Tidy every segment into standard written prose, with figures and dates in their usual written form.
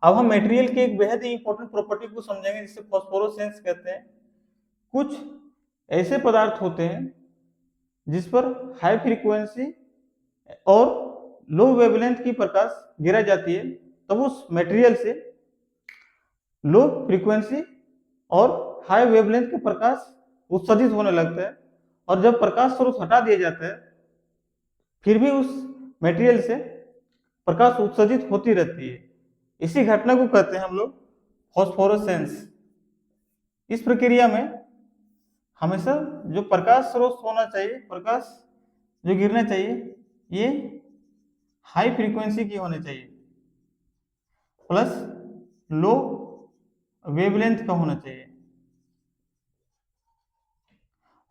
अब हम मटेरियल की एक बेहद ही इंपॉर्टेंट प्रॉपर्टी को समझेंगे जिसे फॉस्फोरोसेंस कहते हैं। कुछ ऐसे पदार्थ होते हैं जिस पर हाई फ्रीक्वेंसी और लो वेवलेंथ की प्रकाश गिरा जाती है, तब उस मटेरियल से लो फ्रीक्वेंसी और हाई वेवलेंथ के प्रकाश उत्सर्जित होने लगता है, और जब प्रकाश स्रोत हटा दिया जाता है फिर भी उस मटेरियल से प्रकाश उत्सर्जित होती रहती है। इसी घटना को कहते हैं हम लोग फॉस्फोरेसेंस। इस प्रक्रिया में हमेशा जो प्रकाश स्रोत होना चाहिए, प्रकाश जो गिरना चाहिए, ये हाई फ्रीक्वेंसी की होनी चाहिए प्लस लो वेवलेंथ का होना चाहिए।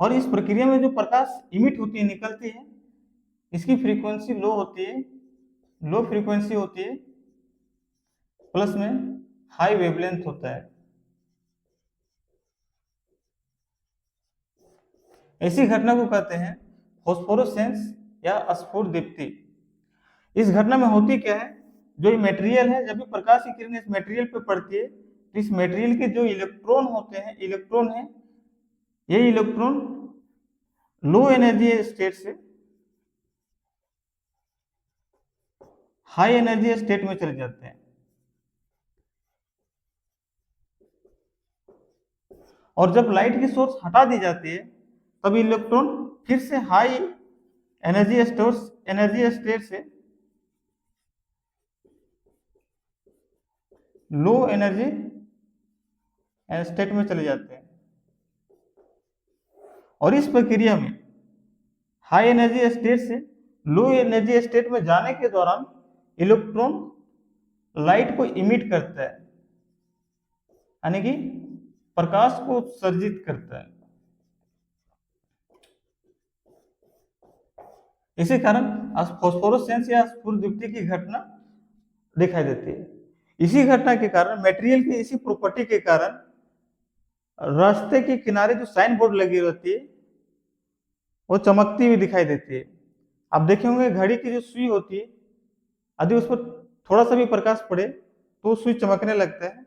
और इस प्रक्रिया में जो प्रकाश इमिट होती है, निकलती है, इसकी फ्रीक्वेंसी लो होती है, लो फ्रीक्वेंसी होती है, प्लस में हाई वेवलेंथ होता है। ऐसी घटना को कहते हैं फॉस्फोरेसेंस या स्फुरदीप्ति। इस घटना में होती क्या है, जो ये मटेरियल है, जब भी प्रकाश की किरण इस मटेरियल पे पड़ती है तो इस मटेरियल के जो इलेक्ट्रॉन होते हैं, इलेक्ट्रॉन है, ये इलेक्ट्रॉन लो एनर्जी स्टेट से हाई एनर्जी स्टेट में चले जाते हैं, और जब लाइट की सोर्स हटा दी जाती है तब इलेक्ट्रॉन फिर से हाई एनर्जी स्टेट से लो एनर्जी स्टेट में चले जाते हैं। और इस प्रक्रिया में हाई एनर्जी स्टेट से लो एनर्जी स्टेट में जाने के दौरान इलेक्ट्रॉन लाइट को इमिट करता है, यानी कि प्रकाश को उत्सर्जित करता है। इसी कारण फॉस्फोरेसेंस या स्फुरदीप्ति की घटना दिखाई देती है। इसी घटना के कारण, मटेरियल की इसी प्रॉपर्टी के कारण, रास्ते के किनारे जो साइन बोर्ड लगी रहती है वो चमकती हुई दिखाई देती है। आप देखे होंगे घड़ी की जो सुई होती है, यदि उस पर थोड़ा सा भी प्रकाश पड़े तो सुई चमकने लगता है।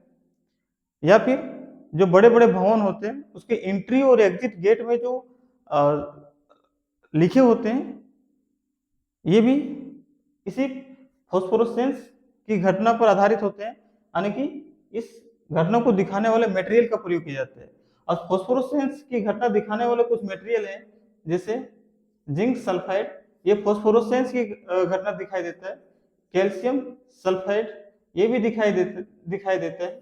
या फिर जो बड़े बड़े भवन होते हैं उसके एंट्री और एग्जिट गेट में जो लिखे होते हैं, ये भी इसी फॉस्फोरेसेंस की घटना पर आधारित होते हैं, यानी कि इस घटना को दिखाने वाले मटेरियल का प्रयोग किया जाता है। और फॉस्फोरेसेंस की घटना दिखाने वाले कुछ मटेरियल हैं, जैसे जिंक सल्फाइड, ये फॉस्फोरेसेंस की घटना दिखाई देता है। कैल्शियम सल्फाइड ये भी दिखाई देता है।